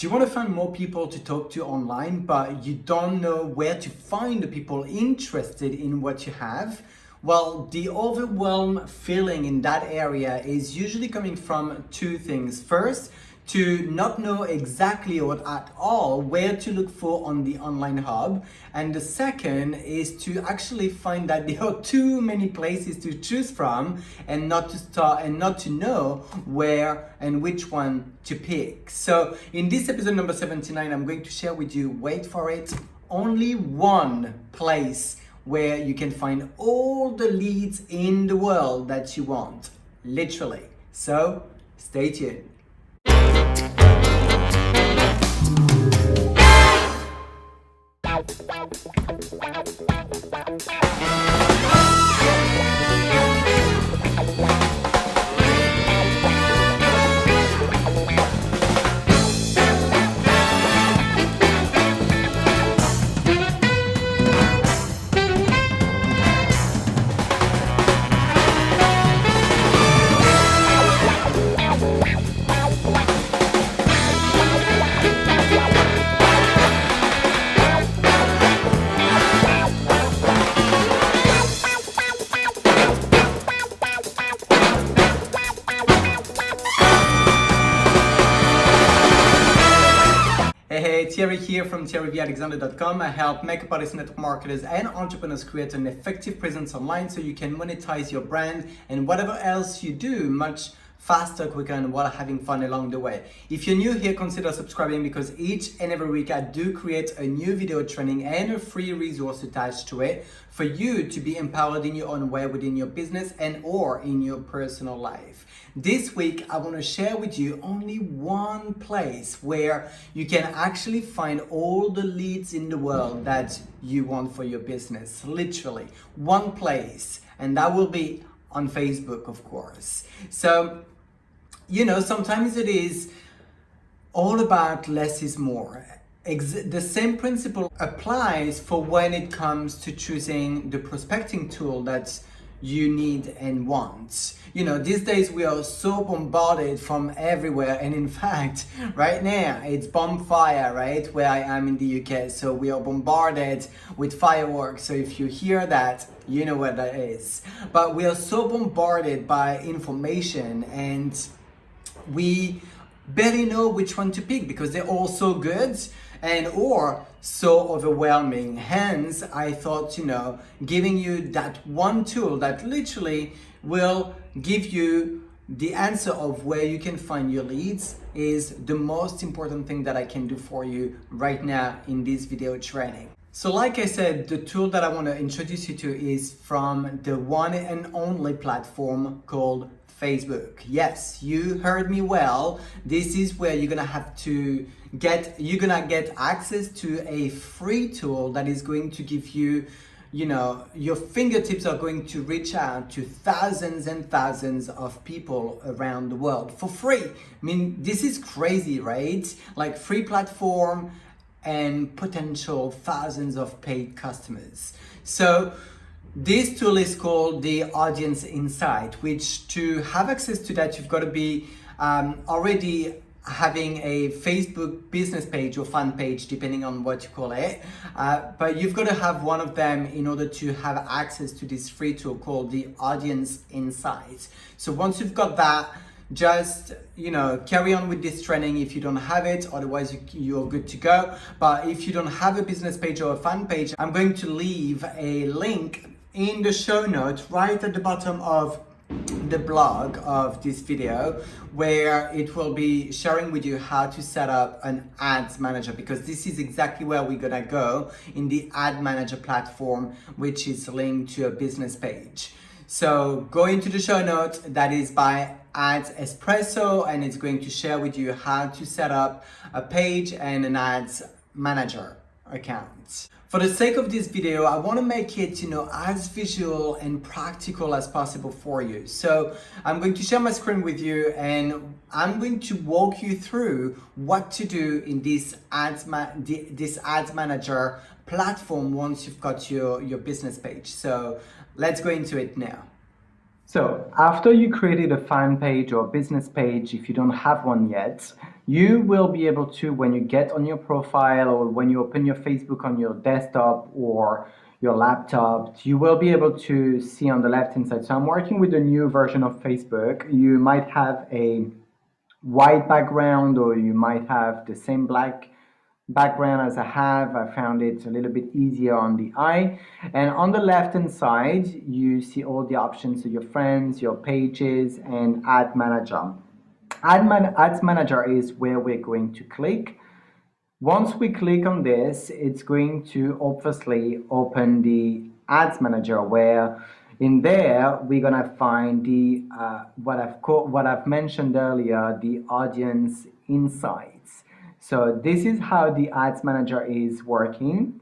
Do you want to find more people to talk to online, but you don't know where to find the people interested in what you have? Well, the overwhelm feeling in that area is usually coming from two things. First, to not know exactly or at all where to look for on the online hub. And the second is to actually find that there are too many places to choose from and not to know where and which one to pick. So in this episode number 79, I'm going to share with you, wait for it, only one place where you can find all the leads in the world that you want, literally. So stay tuned. Hey, Thierry here from thierryvalexander.com. I help makeup artists, network marketers, and entrepreneurs create an effective presence online so you can monetize your brand and whatever else you do much faster, quicker, and while having fun along the way. If you're new here, consider subscribing because each and every week I do create a new video training and a free resource attached to it for you to be empowered in your own way within your business and or in your personal life. This week, I want to share with you only one place where you can actually find all the leads in the world that you want for your business. Literally, one place, and that will be on Facebook, of course. So, sometimes it is all about less is more. The same principle applies for when it comes to choosing the prospecting tool that you need and want. These days we are so bombarded from everywhere, and in fact, right now it's bonfire, right? Where I am in the UK, so we are bombarded with fireworks. So if you hear that, you know what that is. But we are so bombarded by information, and we barely know which one to pick because they're all so good and or so overwhelming. Hence, I thought, giving you that one tool that literally will give you the answer of where you can find your leads is the most important thing that I can do for you right now in this video training. So like I said, the tool that I want to introduce you to is from the one and only platform called Facebook. Yes, you heard me well. This is where you're gonna get access to a free tool that is going to give you, your fingertips are going to reach out to thousands and thousands of people around the world for free. I mean, this is crazy, right? Like free platform and potential thousands of paid customers. So this tool is called the Audience Insight, which to have access to that, you've got to be already having a Facebook business page or fan page, depending on what you call it. But you've got to have one of them in order to have access to this free tool called the Audience Insight. So once you've got that, just carry on with this training if you don't have it, otherwise you're good to go. But if you don't have a business page or a fan page, I'm going to leave a link in the show notes right at the bottom of the blog of this video, where it will be sharing with you how to set up an ads manager, because this is exactly where we're gonna go in the ad manager platform, which is linked to a business page. So go into the show notes, that is by Ads Espresso, and it's going to share with you how to set up a page and an ads manager account. For the sake of this video, I want to make it, as visual and practical as possible for you. So I'm going to share my screen with you, and I'm going to walk you through what to do in this ads manager platform once you've got your business page. So let's go into it now. So after you created a fan page or business page, if you don't have one yet, you will be able to, when you get on your profile or when you open your Facebook on your desktop or your laptop, you will be able to see on the left hand side. So I'm working with a new version of Facebook. You might have a white background or you might have the same black background as I have. I found it a little bit easier on the eye. And on the left hand side, you see all the options, so your friends, your pages, and ad manager. Ads manager is where we're going to click. Once we click on this, it's going to obviously open the ads manager, where in there we're gonna find the what I've mentioned earlier, the audience insights. So this is how the ads manager is working.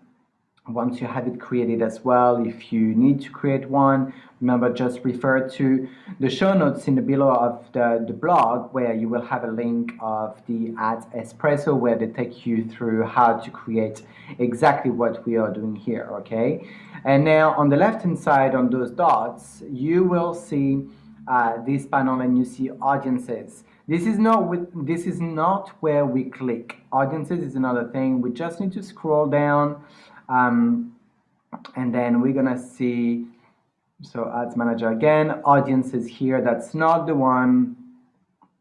Once you have it created as well, if you need to create one, remember, just refer to the show notes in the below of the blog, where you will have a link of the Ads Espresso, where they take you through how to create exactly what we are doing here, okay? And now on the left hand side, on those dots, you will see this panel, and you see audiences. This is not where we click. Audiences is another thing. We just need to scroll down. And then we're gonna see, so ads manager again, audiences here, that's not the one,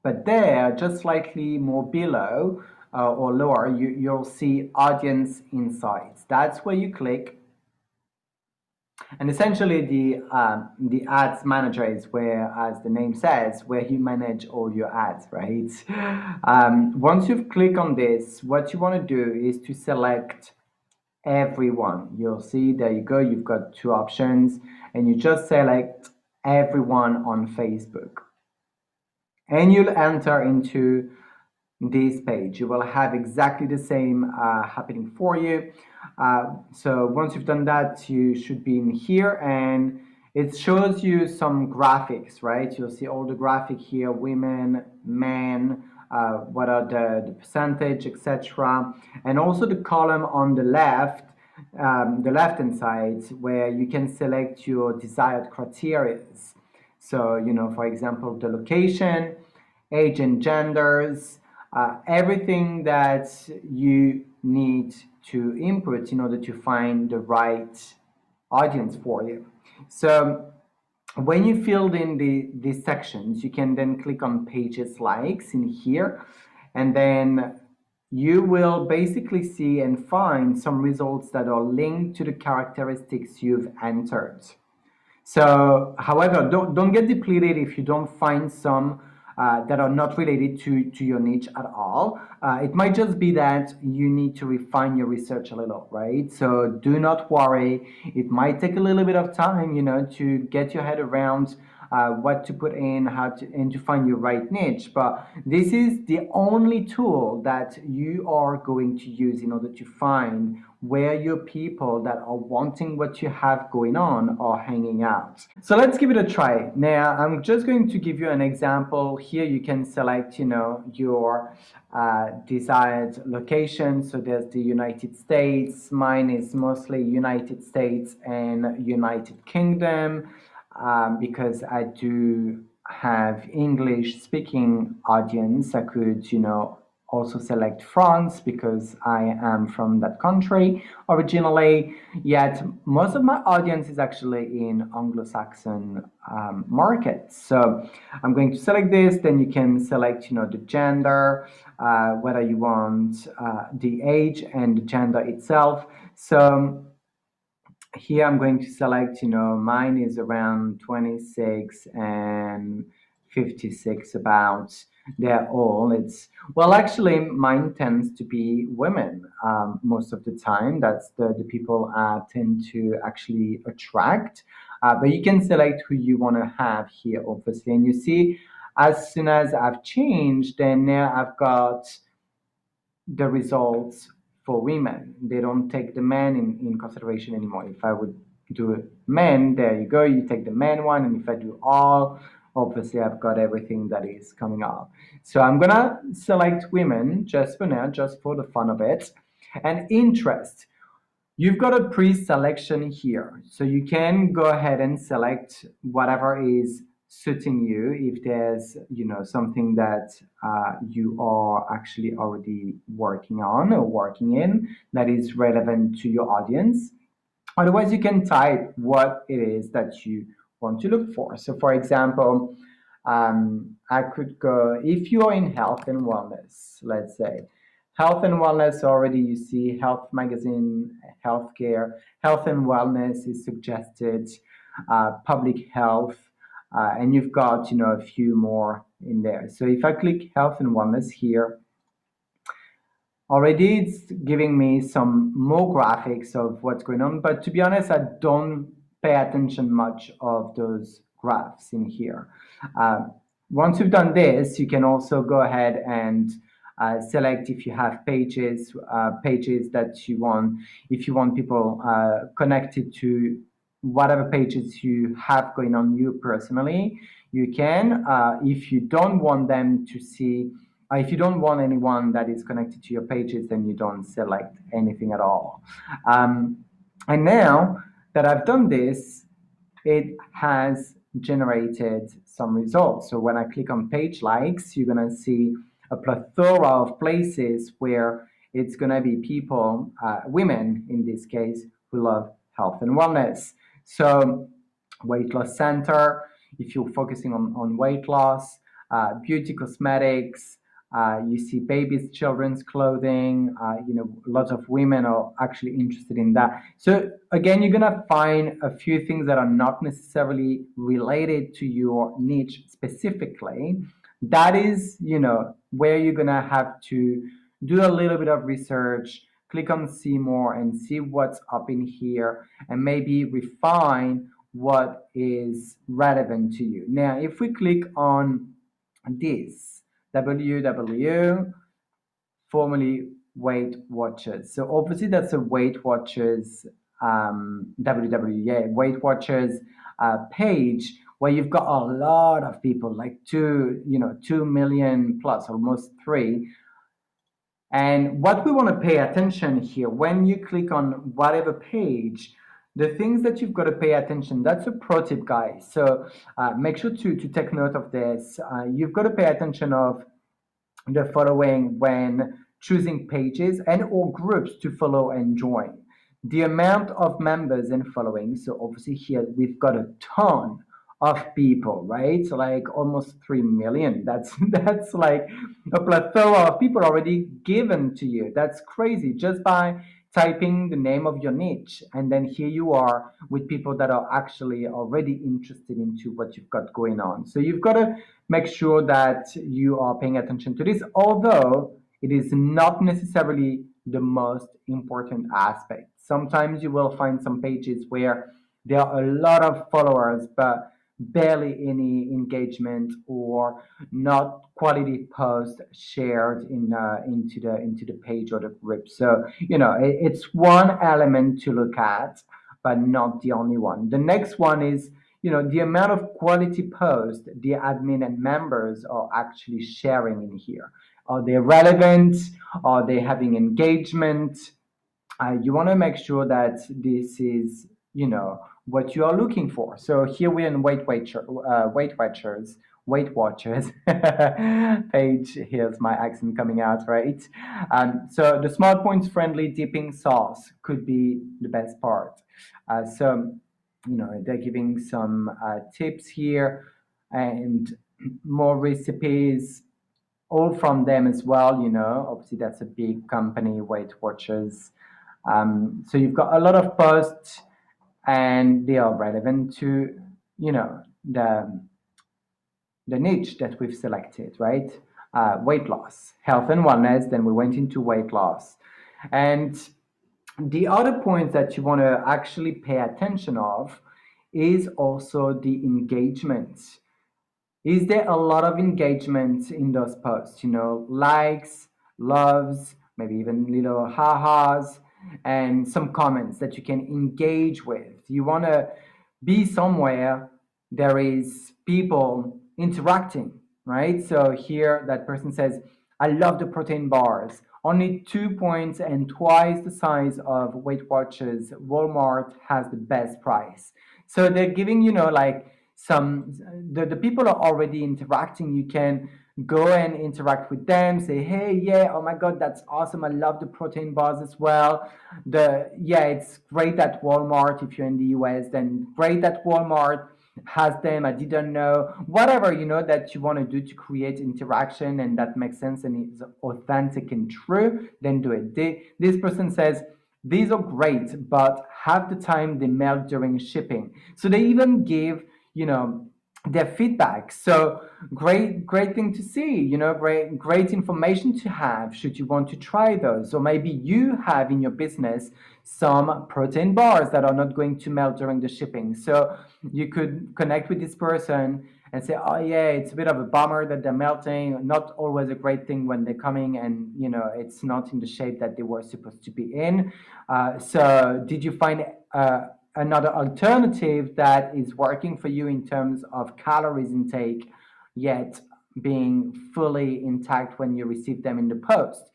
but there, just slightly more below or lower, you'll see audience insights. That's where you click. And essentially the ads manager is where, as the name says, where you manage all your ads, right? Once you've clicked on this, what you want to do is to select everyone. You'll see, there you go, you've got two options, and you just select everyone on Facebook, and you'll enter into this page. You will have exactly the same happening for you. So once you've done that, you should be in here, and it shows you some graphics, right? You'll see all the graphic here, women, men, what are the percentage, etc. And also the column on the left hand side, where you can select your desired criteria. So, you know, for example, the location, age and genders, everything that you need to input in order to find the right audience for you. So when you filled in these sections, you can then click on pages likes in here, and then you will basically see and find some results that are linked to the characteristics you've entered. So, however, don't get depleted if you don't find some that are not related to your niche at all. It might just be that you need to refine your research a little, right? So do not worry. It might take a little bit of time, you know, to get your head around what to put in, and to find your right niche. But this is the only tool that you are going to use in order to find where your people that are wanting what you have going on are hanging out. So let's give it a try. Now, I'm just going to give you an example. Here you can select, you know, your desired location. So there's the United States. Mine is mostly United States and United Kingdom. Because I do have English speaking audience, I could, you know, also select France because I am from that country originally, yet most of my audience is actually in Anglo-Saxon markets. So I'm going to select this, then you can select, you know, the gender, whether you want the age and the gender itself. So here I'm going to select, you know, mine is around 26 and 56 about. They're all, it's, well, actually mine tends to be women most of the time. That's the people I tend to actually attract. But you can select who you want to have here, obviously. And you see, as soon as I've changed, then now I've got the results for women. They don't take the men in consideration anymore. If I would do men, there you go, you take the men one, and if I do all, obviously I've got everything that is coming up. So I'm gonna select women just for now, just for the fun of it. And interest, you've got a pre-selection here. So you can go ahead and select whatever is suiting you, if there's something that you are actually already working on or working in that is relevant to your audience. Otherwise, you can type what it is that you want to look for. So, for example, I could go, if you're in health and wellness, let's say, health and wellness, already you see Health Magazine, healthcare, health and wellness is suggested, public health, and you've got, a few more in there. So if I click health and wellness here, already it's giving me some more graphics of what's going on, but to be honest, I don't pay attention much of those graphs in here. Once you've done this, you can also go ahead and select if you have pages that you want, if you want people connected to whatever pages you have going on you personally, you can. If you don't want them to see, if you don't want anyone that is connected to your pages, then you don't select anything at all. And now that I've done this, it has generated some results. So when I click on page likes, you're going to see a plethora of places where it's going to be people, women in this case, who love health and wellness. So weight loss center, if you're focusing on weight loss, beauty cosmetics, you see babies, children's clothing, lots of women are actually interested in that. So again, you're gonna find a few things that are not necessarily related to your niche specifically. That is, where you're gonna have to do a little bit of research, click on see more and see what's up in here, and maybe refine what is relevant to you. Now, if we click on this, WW, formerly Weight Watchers. So obviously that's a Weight Watchers, Weight Watchers page where you've got a lot of people, like 2 million plus, almost 3. And what we want to pay attention here, when you click on whatever page, the things that you've got to pay attention, that's a pro tip, guys. So make sure to take note of this. You've got to pay attention of the following when choosing pages and or groups to follow and join. The amount of members and following. So obviously here we've got a ton of people, right? So like almost 3 million. That's like a plethora of people already given to you. That's crazy, just by typing the name of your niche, and then here you are with people that are actually already interested into what you've got going on. So you've got to make sure that you are paying attention to this, although it is not necessarily the most important aspect. Sometimes you will find some pages where there are a lot of followers but barely any engagement, or not quality posts shared into the page or the group. So it's one element to look at, but not the only one. The next one is the amount of quality posts the admin and members are actually sharing in here. Are they relevant? Are they having engagement? You want to make sure that this is what you are looking for. So here we're in Weight Watchers page. Here's my accent coming out, right? So the smart points friendly dipping sauce could be the best part. So they're giving some tips here and more recipes, all from them as well. Obviously that's a big company, Weight Watchers. So you've got a lot of posts, and they are relevant to the niche that we've selected, right? Weight loss, health and wellness. Then we went into weight loss, and the other point that you want to actually pay attention of is also the engagement. Is there a lot of engagement in those posts? Likes, loves, maybe even little ha-has, and some comments that you can engage with. You want to be somewhere there is people interacting, right? So here that person says, I love the protein bars. Only 2 points and twice the size of Weight Watchers. Walmart has the best price. So they're giving, like some the people are already interacting, you can go and interact with them, say, hey, yeah, oh my god, that's awesome, I love the protein bars as well. It's great at Walmart. If you're in the US, then great that Walmart has them, I didn't know. Whatever, that you want to do to create interaction and that makes sense and is authentic and true, then do it. This person says these are great, but half the time they melt during shipping. So they even give, their feedback. So great thing to see, great information to have should you want to try those. Or maybe you have in your business some protein bars that are not going to melt during the shipping. So you could connect with this person and say, oh yeah, it's a bit of a bummer that they're melting. Not always a great thing when they're coming and it's not in the shape that they were supposed to be in. So did you find another alternative that is working for you in terms of calories intake, yet being fully intact when you receive them in the post?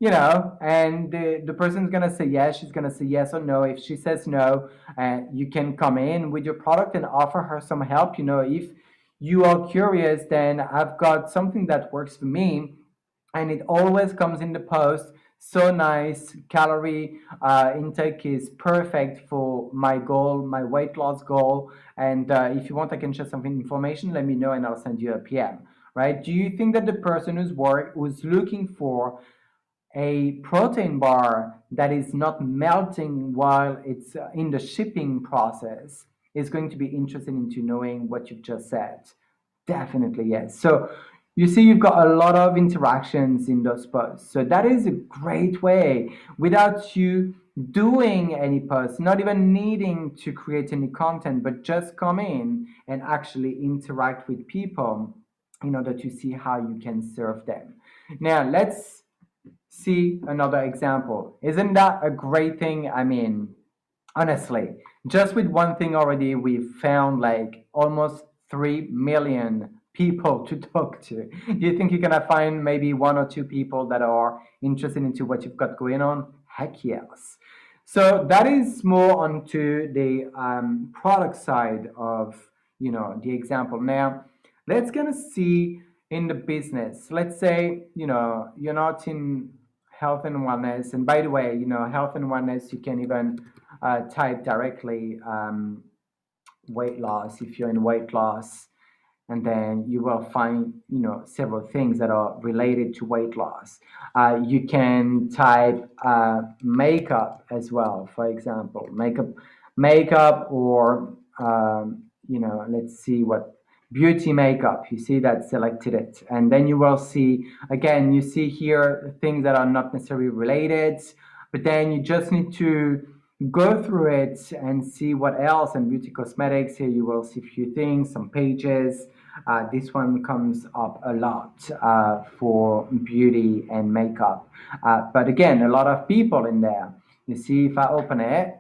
And the person's gonna say yes, she's gonna say yes or no. If she says no, you can come in with your product and offer her some help. If you are curious, then I've got something that works for me, and it always comes in the post. So nice, calorie intake is perfect for my goal, my weight loss goal. And if you want, I can share some information. Let me know, and I'll send you a PM. Right? Do you think that the person who's looking for a protein bar that is not melting while it's in the shipping process is going to be interested into knowing what you've just said? Definitely yes. So you see, you've got a lot of interactions in those posts. So that is a great way without you doing any posts, not even needing to create any content, but just come in and actually interact with people in order to see how you can serve them. Now, let's see another example. Isn't that a great thing? I mean, honestly, just with one thing already, we've found like almost 3 million people to talk to. Do you think you're gonna find maybe one or two people that are interested into what you've got going on? Heck yes. So that is more onto the product side of the example. Now let's gonna see in the business. Let's say you're not in health and wellness, and by the way, health and wellness, you can even type directly weight loss if you're in weight loss, and then you will find several things that are related to weight loss. You can type makeup as well, for example, makeup or let's see what beauty makeup. You see that selected it, and then you will see again, you see here things that are not necessarily related, but then you just need to go through it and see what else. And beauty cosmetics, here you will see a few things, some pages. This one comes up a lot for beauty and makeup, but again, a lot of people in there. You see, if I open it,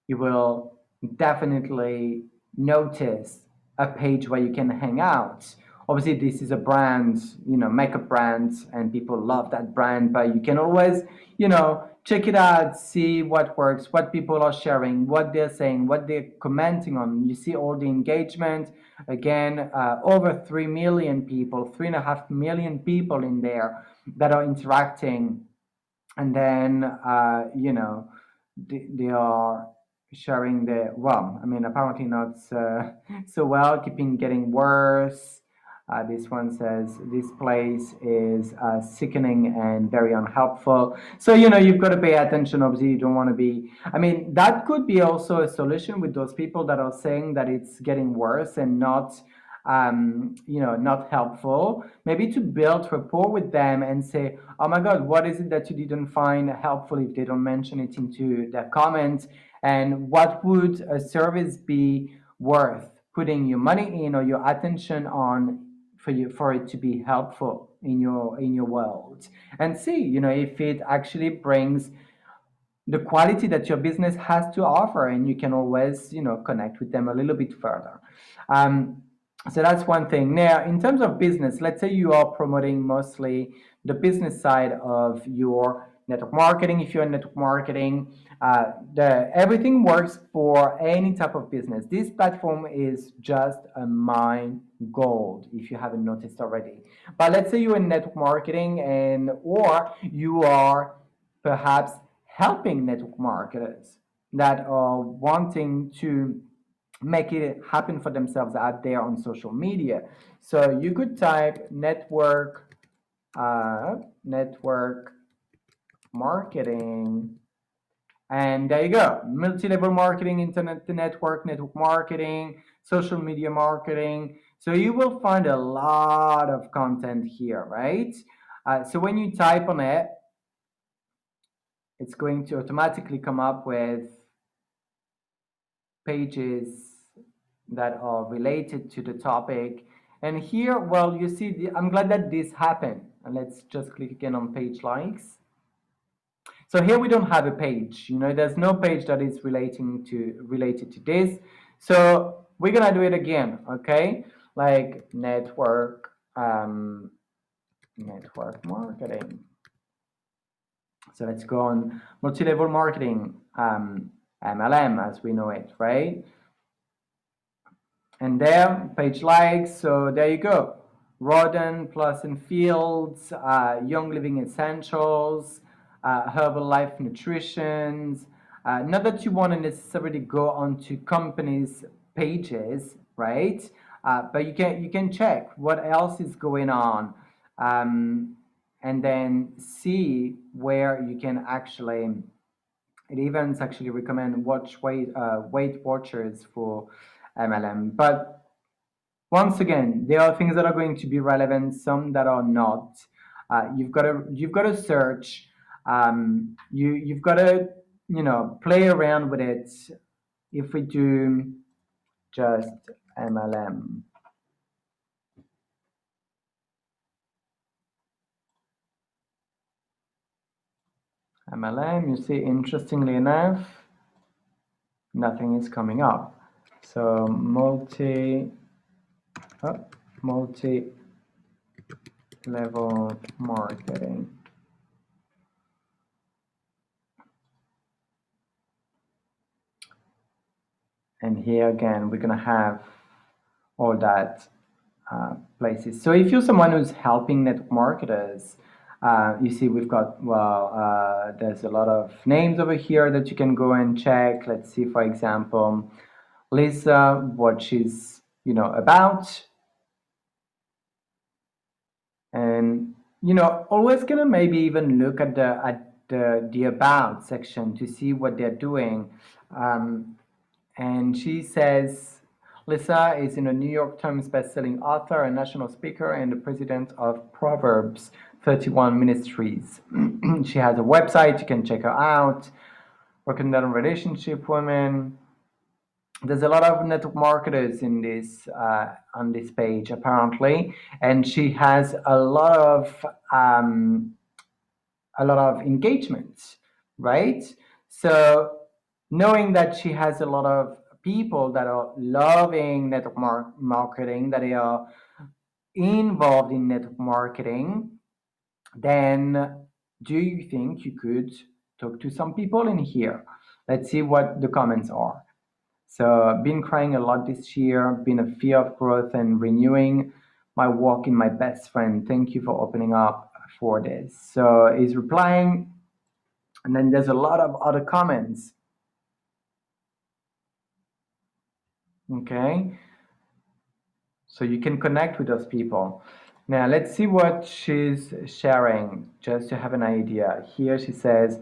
you will definitely notice a page where you can hang out. Obviously, this is a brand, makeup brand, and people love that brand, but you can always, check it out, see what works, what people are sharing, what they're saying, what they're commenting on. You see all the engagement. Again, over 3 million people, 3.5 million people in there that are interacting. And then, they are sharing apparently not so well, keeping getting worse. This one says this place is sickening and very unhelpful. So you've got to pay attention. Obviously, you don't want to be. That could be also a solution with those people that are saying that it's getting worse and not not helpful. Maybe to build rapport with them and say, oh my god, what is it that you didn't find helpful, if they don't mention it into their comments, and what would a service be worth putting your money in or your attention on for it to be helpful in your world, and see if it actually brings the quality that your business has to offer, and you can always connect with them a little bit further. So that's one thing. Now, in terms of business, let's say you are promoting mostly the business side of your network marketing. If you're in network marketing, everything works for any type of business. This platform is just a mine gold if you haven't noticed already. But let's say you're in network marketing and or you are perhaps helping network marketers that are wanting to make it happen for themselves out there on social media. So you could type network marketing, and there you go. Multi-level marketing, internet to network marketing, social media marketing. So you will find a lot of content here, right? So when you type on it, it's going to automatically come up with pages that are related to the topic. And here, well, you see, I'm glad that this happened. And let's just click again on page likes. So here we don't have a page, there's no page that is related to this. So we're gonna do it again, okay? Like network marketing. So let's go on multi-level marketing, MLM as we know it, right? And there, page likes, so there you go. Rodan, Plus and Fields, Young Living Essentials, Herbalife Nutrition. Not that you want to necessarily go onto companies' pages, right? But you can check what else is going on, and then see where you can actually. It even actually recommend Weight Watchers for MLM. But once again, there are things that are going to be relevant, some that are not. You've got to search. You've got to play around with it. If we do just MLM. MLM, you see, interestingly enough, nothing is coming up. So multi-level marketing. And here again, we're going to have all that places. So if you're someone who's helping network marketers, you see we've got, there's a lot of names over here that you can go and check. Let's see, for example, Lisa, what she's, about. And, always gonna maybe even look at the about section to see what they're doing. And she says, Lisa is a New York Times bestselling author, a national speaker, and the president of Proverbs 31 Ministries. She has a website, you can check her out. Working on relationship women. There's a lot of network marketers in this on this page apparently, and she has a lot of engagements, right? So knowing that she has a lot of people that are loving network marketing, that they are involved in network marketing, then do you think you could talk to some people in here? Let's see what the comments are. So been crying a lot this year, been a fear of growth and renewing my walk in my best friend. Thank you for opening up for this. So he's replying, and then there's a lot of other comments. Okay. So you can connect with those people. Now let's see what she's sharing, just to have an idea. Here she says,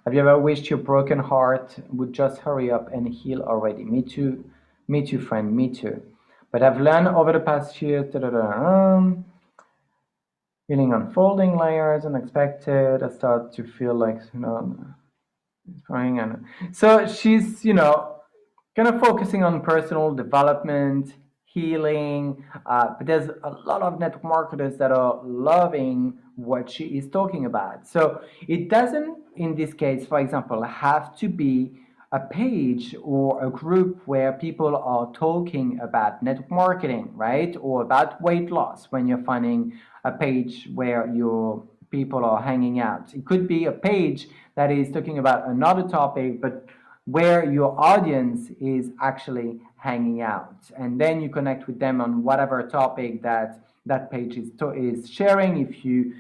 have you ever wished your broken heart would just hurry up and heal already? Me too, friend, me too. But I've learned over the past year, feeling unfolding layers, unexpected. I start to feel like, crying. And so she's, kind of focusing on personal development, healing, but there's a lot of network marketers that are loving what she is talking about. So it doesn't, in this case, for example, have to be a page or a group where people are talking about network marketing, right? Or about weight loss when you're finding a page where you're people are hanging out. It could be a page that is talking about another topic, but where your audience is actually hanging out. And then you connect with them on whatever topic that page is sharing. If you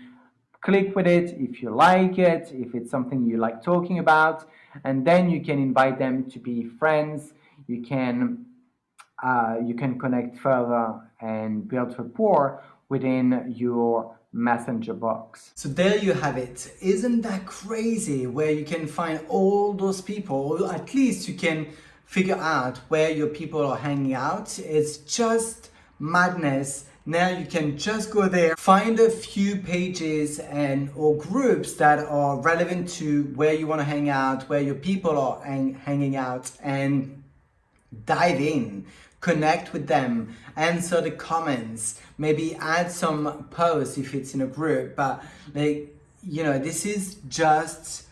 click with it, if you like it, if it's something you like talking about, and then you can invite them to be friends. You can connect further and build rapport within your messenger box. So there you have it. Isn't that crazy, where you can find all those people, or at least you can figure out where your people are hanging out? It's just madness. Now you can just go there, find a few pages and or groups that are relevant to where you want to hang out, where your people are hanging out, and dive in, connect with them, answer the comments, maybe add some posts if it's in a group. But this is just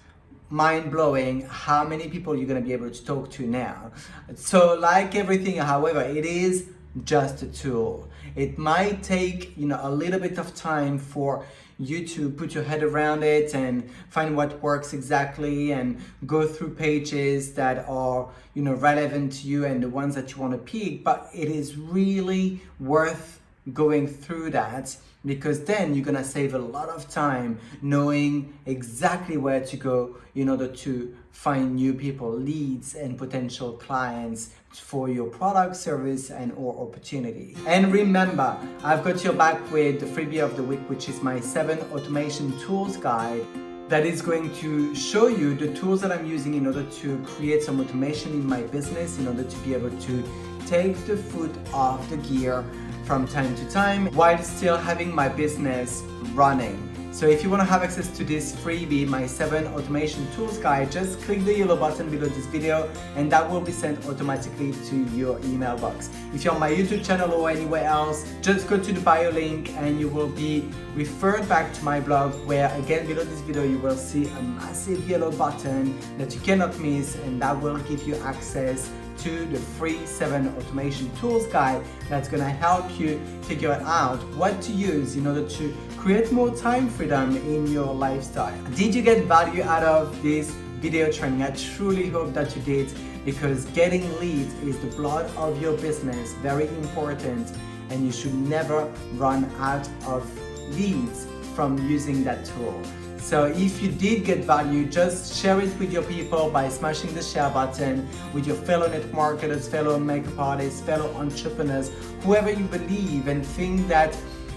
mind-blowing how many people you're going to be able to talk to now. So like everything, however, it is just a tool. It might take a little bit of time for you to put your head around it and find what works exactly, and go through pages that are relevant to you and the ones that you want to pick. But it is really worth going through that, because then you're gonna save a lot of time knowing exactly where to go in order to find new people, leads and potential clients for your product, service and or opportunity. And remember, I've got your back with the freebie of the week, which is my 7 automation tools guide that is going to show you the tools that I'm using in order to create some automation in my business, in order to be able to take the foot off the gear from time to time while still having my business running. So if you want to have access to this freebie, my 7 automation tools guide, just click the yellow button below this video and that will be sent automatically to your email box. If you're on my YouTube channel or anywhere else, just go to the bio link and you will be referred back to my blog, where again below this video you will see a massive yellow button that you cannot miss, and that will give you access to the free 7 automation tools guide that's gonna help you figure out what to use in order to create more time freedom in your lifestyle. Did you get value out of this video training? I truly hope that you did, because getting leads is the blood of your business, very important, and you should never run out of leads from using that tool. So if you did get value, just share it with your people by smashing the share button with your fellow network marketers, fellow makeup artists, fellow entrepreneurs, whoever you believe and think that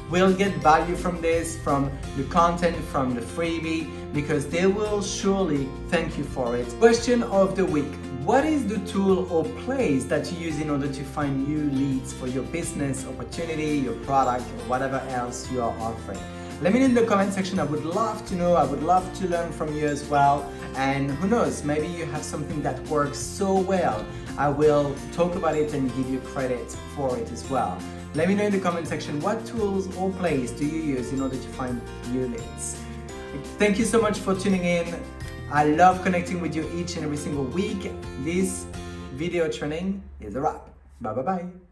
will get value from this, from the content, from the freebie, because they will surely thank you for it. Question of the week: what is the tool or place that you use in order to find new leads for your business, opportunity, your product, or whatever else you are offering? Let me know in the comment section. I would love to know. I would love to learn from you as well. And who knows, maybe you have something that works so well. I will talk about it and give you credit for it as well. Let me know in the comment section, what tools or place do you use in order to find new leads? Thank you so much for tuning in. I love connecting with you each and every single week. This video training is a wrap. Bye bye bye.